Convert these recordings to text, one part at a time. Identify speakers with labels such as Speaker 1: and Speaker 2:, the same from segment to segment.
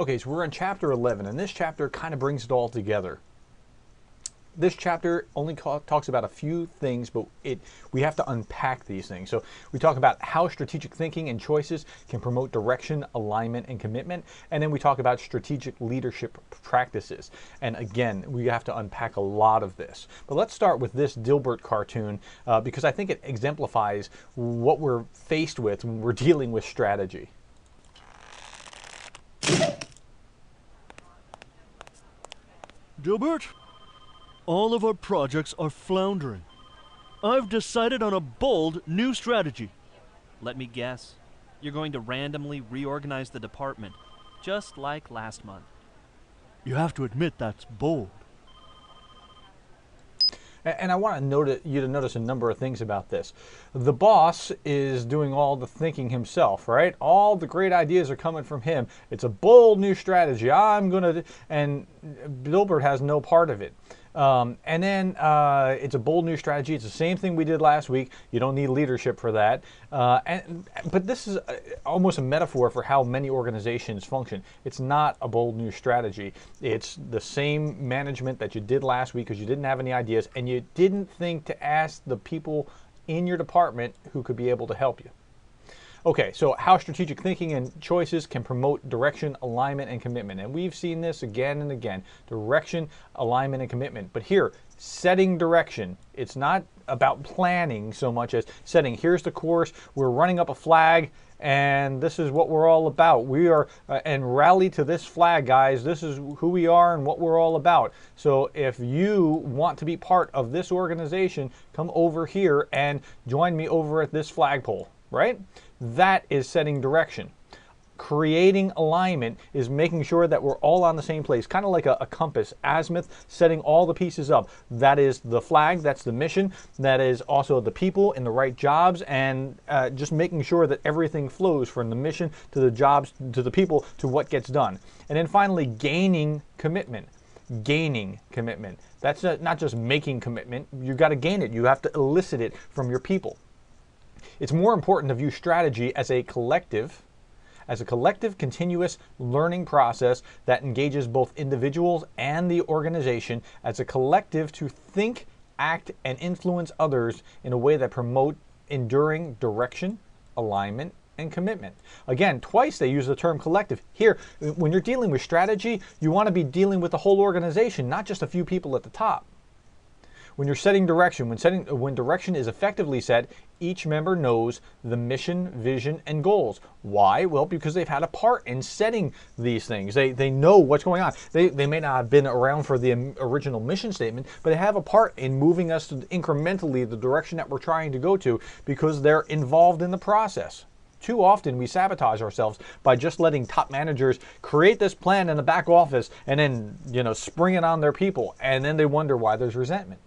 Speaker 1: Okay, so we're in chapter 11, and this chapter kind of brings it all together. This chapter only talks about a few things, but we have to unpack these things. So we talk about how strategic thinking and choices can promote direction, alignment, and commitment. And then we talk about strategic leadership practices. And again, we have to unpack a lot of this. But let's start with this Dilbert cartoon because I think it exemplifies what we're faced with when we're dealing with strategy.
Speaker 2: Dilbert, all of our projects are floundering. I've decided on a bold new strategy.
Speaker 3: Let me guess. You're going to randomly reorganize the department, just like last month.
Speaker 2: You have to admit that's bold.
Speaker 1: And I want you to notice a number of things about this. The boss is doing all the thinking himself, right? All the great ideas are coming from him. It's a bold new strategy. And Dilbert has no part of it. And then it's a bold new strategy. It's the same thing we did last week. You don't need leadership for that. But this is almost a metaphor for how many organizations function. It's not a bold new strategy. It's the same management that you did last week because you didn't have any ideas and you didn't think to ask the people in your department who could be able to help you. Okay, so how strategic thinking and choices can promote direction, alignment, and commitment. And we've seen this again and again. Direction, alignment, and commitment. But here, setting direction. It's not about planning so much as setting, here's the course, we're running up a flag, and this is what we're all about. We are, and rally to this flag, guys. This is who we are and what we're all about. So if you want to be part of this organization, come over here and join me over at this flagpole, right? That is setting direction. Creating alignment is making sure that we're all on the same place, kind of like a compass, azimuth, setting all the pieces up. That is the flag, that's the mission, that is also the people in the right jobs, and just making sure that everything flows from the mission to the jobs, to the people, to what gets done. And then finally, gaining commitment. Gaining commitment. That's not just making commitment, you got to gain it. You have to elicit it from your people. It's more important to view strategy as a collective continuous learning process that engages both individuals and the organization as a collective to think, act, and influence others in a way that promote enduring direction, alignment, and commitment. Again, twice they use the term collective. Here, when you're dealing with strategy, you want to be dealing with the whole organization, not just a few people at the top. When you're setting direction, when direction is effectively set, each member knows the mission, vision, and goals. Why? Well, because they've had a part in setting these things. They know what's going on. They may not have been around for the original mission statement, but they have a part in moving us to incrementally the direction that we're trying to go to because they're involved in the process. Too often we sabotage ourselves by just letting top managers create this plan in the back office and then, spring it on their people, and then they wonder why there's resentment.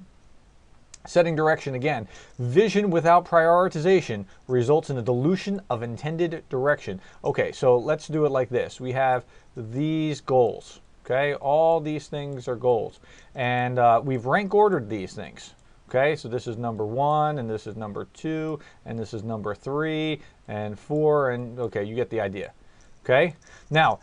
Speaker 1: Setting direction again. Vision without prioritization results in a dilution of intended direction. Okay, so let's do it like this. We have these goals. Okay, all these things are goals. And we've rank ordered these things. Okay, so this is number 1, and this is number 2, and this is number 3, and 4, and okay, you get the idea. Okay, now,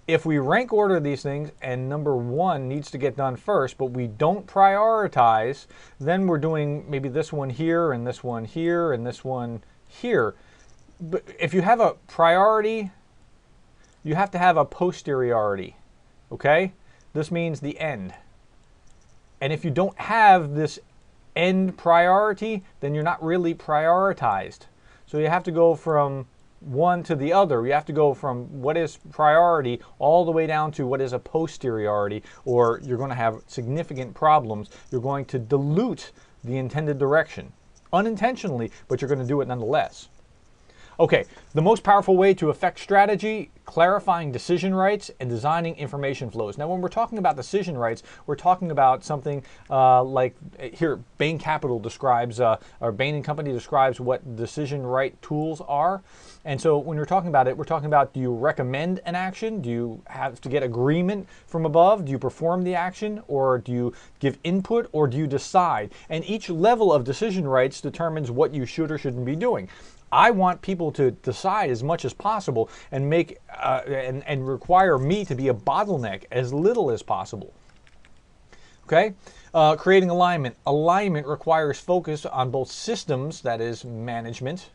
Speaker 1: if we rank order these things and number 1 needs to get done first, but we don't prioritize, then we're doing maybe this one here and this one here and this one here. But if you have a priority, you have to have a posteriority, okay? This means the end. And if you don't have this end priority, then you're not really prioritized. So you have to go from one to the other. You have to go from what is priority all the way down to what is a posteriority, or you're going to have significant problems. You're going to dilute the intended direction unintentionally, but you're going to do it nonetheless. Okay, the most powerful way to affect strategy, clarifying decision rights and designing information flows. Now, when we're talking about decision rights, we're talking about something like here, Bain Capital describes, or Bain and Company describes what decision right tools are. And so when we're talking about it, we're talking about, do you recommend an action? Do you have to get agreement from above? Do you perform the action? Or do you give input? Or do you decide? And each level of decision rights determines what you should or shouldn't be doing. I want people to decide as much as possible and make and require me to be a bottleneck as little as possible. Okay? Creating alignment. Alignment requires focus on both systems, that is management,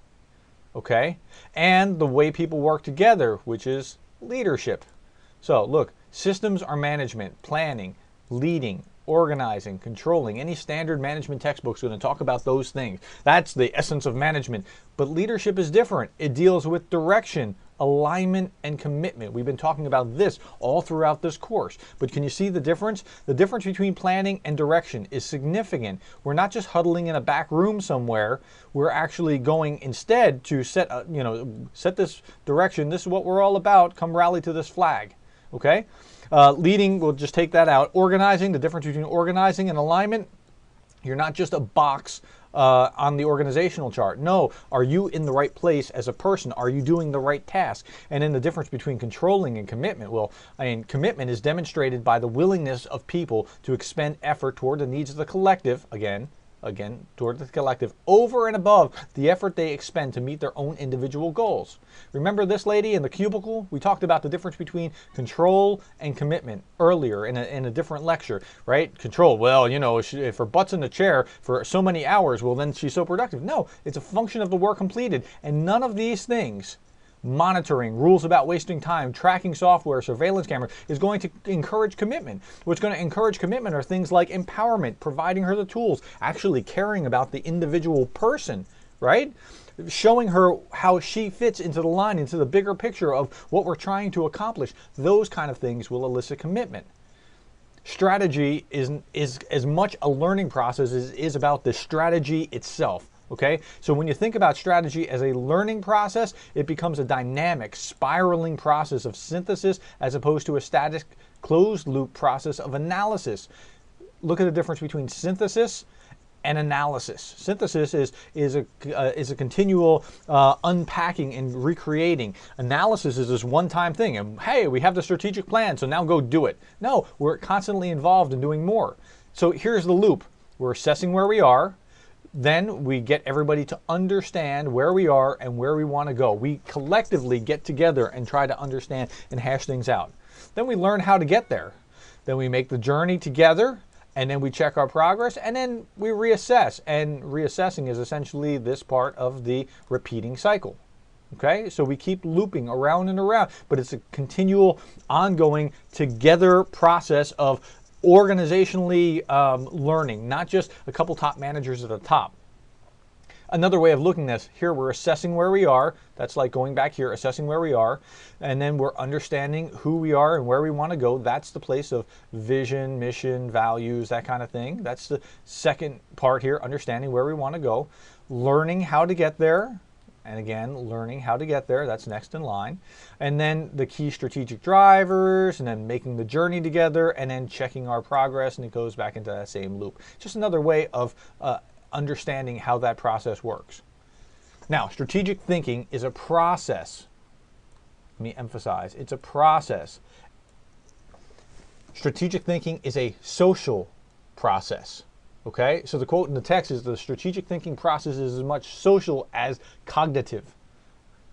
Speaker 1: okay, and the way people work together, which is leadership. So look, systems are management, planning, leading, organizing, controlling. Any standard management textbook is going to talk about those things. That's the essence of management. But leadership is different. It deals with direction, alignment, and commitment. We've been talking about this all throughout this course. But can you see the difference? The difference between planning and direction is significant. We're not just huddling in a back room somewhere. We're actually going instead to set this direction. This is what we're all about. Come rally to this flag. Okay? Leading, we'll just take that out. Organizing, the difference between organizing and alignment. You're not just a box on the organizational chart. No, are you in the right place as a person? Are you doing the right task? And then the difference between controlling and commitment. Well, commitment is demonstrated by the willingness of people to expend effort toward the needs of the collective, again, toward the collective, over and above the effort they expend to meet their own individual goals. Remember this lady in the cubicle? We talked about the difference between control and commitment earlier in a different lecture, right? Control, well, if her butt's in the chair for so many hours, well, then she's so productive. No, it's a function of the work completed. And none of these things, monitoring, rules about wasting time, tracking software, surveillance camera, is going to encourage commitment. What's going to encourage commitment are things like empowerment, providing her the tools, actually caring about the individual person, right? Showing her how she fits into the line, into the bigger picture of what we're trying to accomplish. Those kind of things will elicit commitment. Strategy is as much a learning process as it is about the strategy itself. Okay, so when you think about strategy as a learning process, it becomes a dynamic, spiraling process of synthesis as opposed to a static, closed-loop process of analysis. Look at the difference between synthesis and analysis. Synthesis is a continual unpacking and recreating. Analysis is this one-time thing, and hey, we have the strategic plan, so now go do it. No, we're constantly involved in doing more. So here's the loop. We're assessing where we are. Then we get everybody to understand where we are and where we want to go. We collectively get together and try to understand and hash things out. Then we learn how to get there. Then we make the journey together, and then we check our progress, and then we reassess. And reassessing is essentially this part of the repeating cycle. Okay, so we keep looping around and around, but it's a continual, ongoing, together process of organizationally learning, not just a couple top managers at the top. Another way of looking at this, here we're assessing where we are. That's like going back here, assessing where we are. And then we're understanding who we are and where we want to go. That's the place of vision, mission, values, that kind of thing. That's the second part here, understanding where we want to go. Learning how to get there. And again, learning how to get there, that's next in line. And then the key strategic drivers, and then making the journey together, and then checking our progress, and it goes back into that same loop. Just another way of understanding how that process works. Now, strategic thinking is a process. Let me emphasize, it's a process. Strategic thinking is a social process. Okay, so the quote in the text is the strategic thinking process is as much social as cognitive.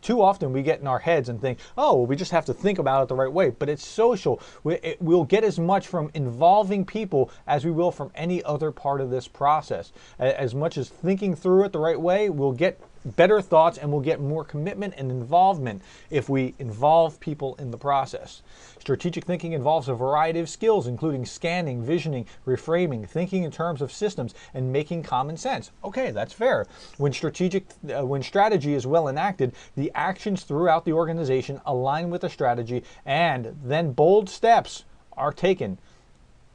Speaker 1: Too often we get in our heads and think, oh, well, we just have to think about it the right way, but it's social. We'll get as much from involving people as we will from any other part of this process. As much as thinking through it the right way, we'll get better thoughts and we'll get more commitment and involvement if we involve people in the process. Strategic thinking involves a variety of skills, including scanning, visioning, reframing, thinking in terms of systems, and making common sense. Okay, that's fair. When strategy is well enacted, the actions throughout the organization align with the strategy, and then bold steps are taken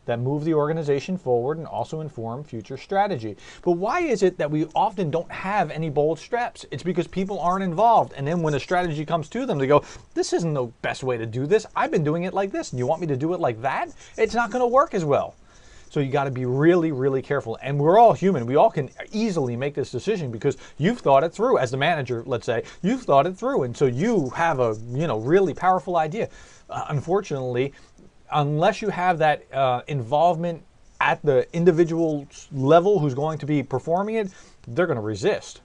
Speaker 1: that move the organization forward and also inform future strategy. But why is it that we often don't have any bold steps? It's because people aren't involved. And then when a strategy comes to them, they go, this isn't the best way to do this. I've been doing it like this, and you want me to do it like that? It's not going to work as well. So you got to be really, really careful. And we're all human. We all can easily make this decision because you've thought it through. As the manager, let's say, you've thought it through. And so you have a really powerful idea. Unfortunately, unless you have that involvement at the individual level who's going to be performing it, they're going to resist.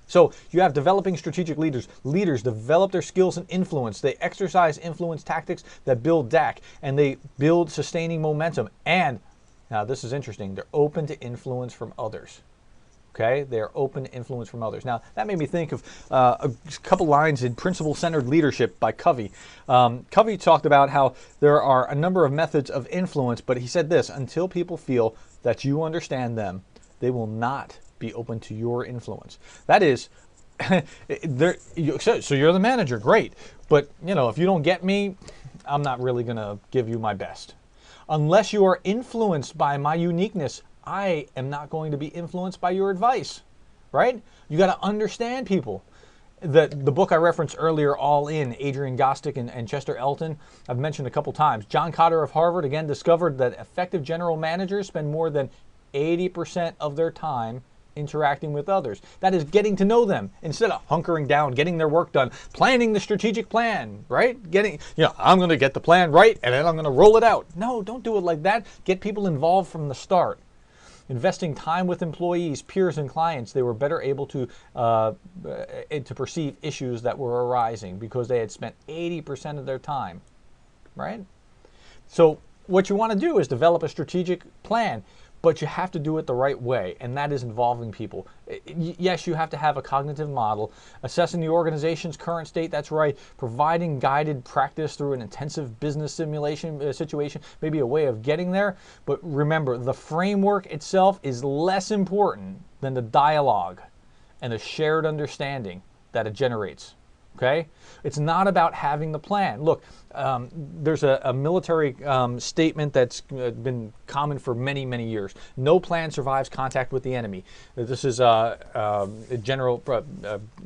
Speaker 1: So you have developing strategic leaders. Leaders develop their skills and influence. They exercise influence tactics that build DAC, and they build sustaining momentum. And now this is interesting. They're open to influence from others. Okay, they're open to influence from others. Now, that made me think of a couple lines in Principle-Centered Leadership by Covey. Covey talked about how there are a number of methods of influence, but he said this: until people feel that you understand them, they will not be open to your influence. That is, so you're the manager, great. But, if you don't get me, I'm not really going to give you my best. Unless you are influenced by my uniqueness, I am not going to be influenced by your advice, right? You got to understand people. The book I referenced earlier, All In, Adrian Gostick and Chester Elton, I've mentioned a couple times. John Cotter of Harvard, again, discovered that effective general managers spend more than 80% of their time interacting with others. That is getting to know them instead of hunkering down, getting their work done, planning the strategic plan, right? I'm going to get the plan right and then I'm going to roll it out. No, don't do it like that. Get people involved from the start. Investing time with employees, peers, and clients, they were better able to perceive issues that were arising because they had spent 80% of their time, right? So what you want to do is develop a strategic plan, but you have to do it the right way, and that is involving people. Yes, you have to have a cognitive model, assessing the organization's current state, that's right, providing guided practice through an intensive business simulation situation, maybe a way of getting there, but remember, the framework itself is less important than the dialogue and the shared understanding that it generates. Okay? It's not about having the plan. Look, there's a military statement that's been common for many, many years. No plan survives contact with the enemy. This is General,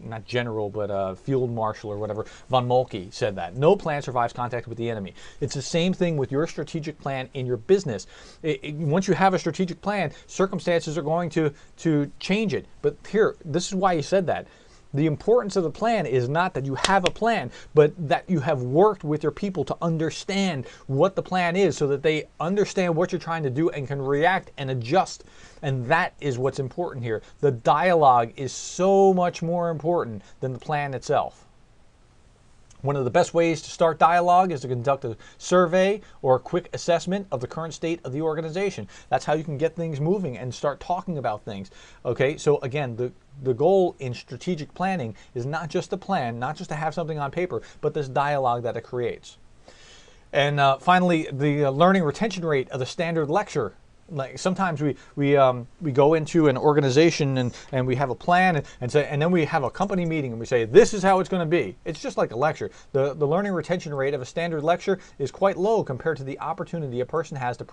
Speaker 1: not General, but Field Marshal or whatever, von Moltke said that. No plan survives contact with the enemy. It's the same thing with your strategic plan in your business. Once you have a strategic plan, circumstances are going to change it. But here, this is why he said that. The importance of the plan is not that you have a plan, but that you have worked with your people to understand what the plan is so that they understand what you're trying to do and can react and adjust. And that is what's important here. The dialogue is so much more important than the plan itself. One of the best ways to start dialogue is to conduct a survey or a quick assessment of the current state of the organization. That's how you can get things moving and start talking about things. Okay, so again, the goal in strategic planning is not just a plan, not just to have something on paper, but this dialogue that it creates. And finally, the learning retention rate of the standard lecture. Like sometimes we go into an organization and we have a plan and then we have a company meeting and we say this is how it's going to be. It's just like a lecture. The learning retention rate of a standard lecture is quite low compared to the opportunity a person has to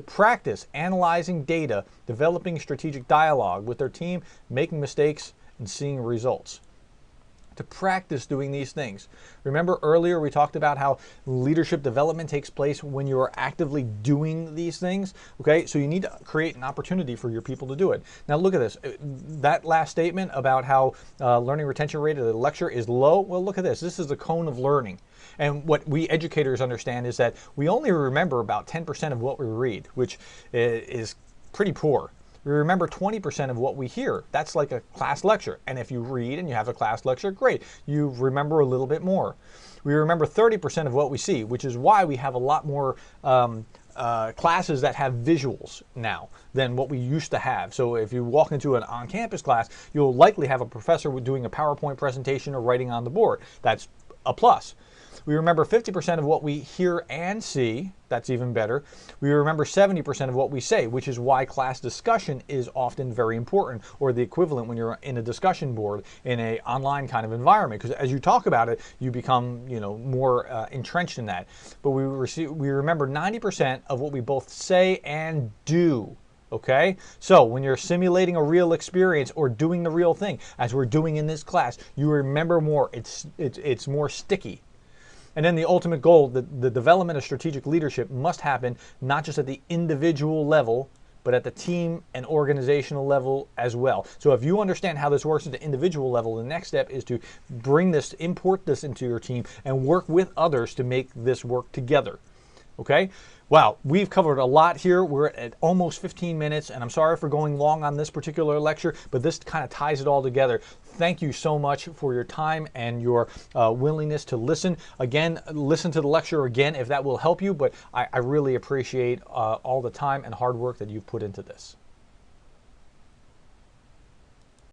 Speaker 1: practice analyzing data, developing strategic dialogue with their team, making mistakes, and seeing results. To practice doing these things. Remember earlier we talked about how leadership development takes place when you are actively doing these things? Okay, so you need to create an opportunity for your people to do it. Now look at this. That last statement about how learning retention rate of the lecture is low, well look at this. This is the cone of learning. And what we educators understand is that we only remember about 10% of what we read, which is pretty poor. We remember 20% of what we hear. That's like a class lecture. And if you read and you have a class lecture, great. You remember a little bit more. We remember 30% of what we see, which is why we have a lot more classes that have visuals now than what we used to have. So if you walk into an on-campus class, you'll likely have a professor doing a PowerPoint presentation or writing on the board. That's a plus. We remember 50% of what we hear and see. That's even better. We remember 70% of what we say, which is why class discussion is often very important, or the equivalent when you're in a discussion board in an online kind of environment. Because as you talk about it, you become more entrenched in that. But we remember 90% of what we both say and do. Okay, so when you're simulating a real experience or doing the real thing, as we're doing in this class, you remember more. It's more sticky. And then the ultimate goal, the development of strategic leadership must happen not just at the individual level, but at the team and organizational level as well. So if you understand how this works at the individual level, the next step is to import this into your team and work with others to make this work together. Okay? Wow, we've covered a lot here. We're at almost 15 minutes, and I'm sorry for going long on this particular lecture, but this kind of ties it all together. Thank you so much for your time and your willingness to listen. Again, listen to the lecture again if that will help you, but I really appreciate all the time and hard work that you've put into this.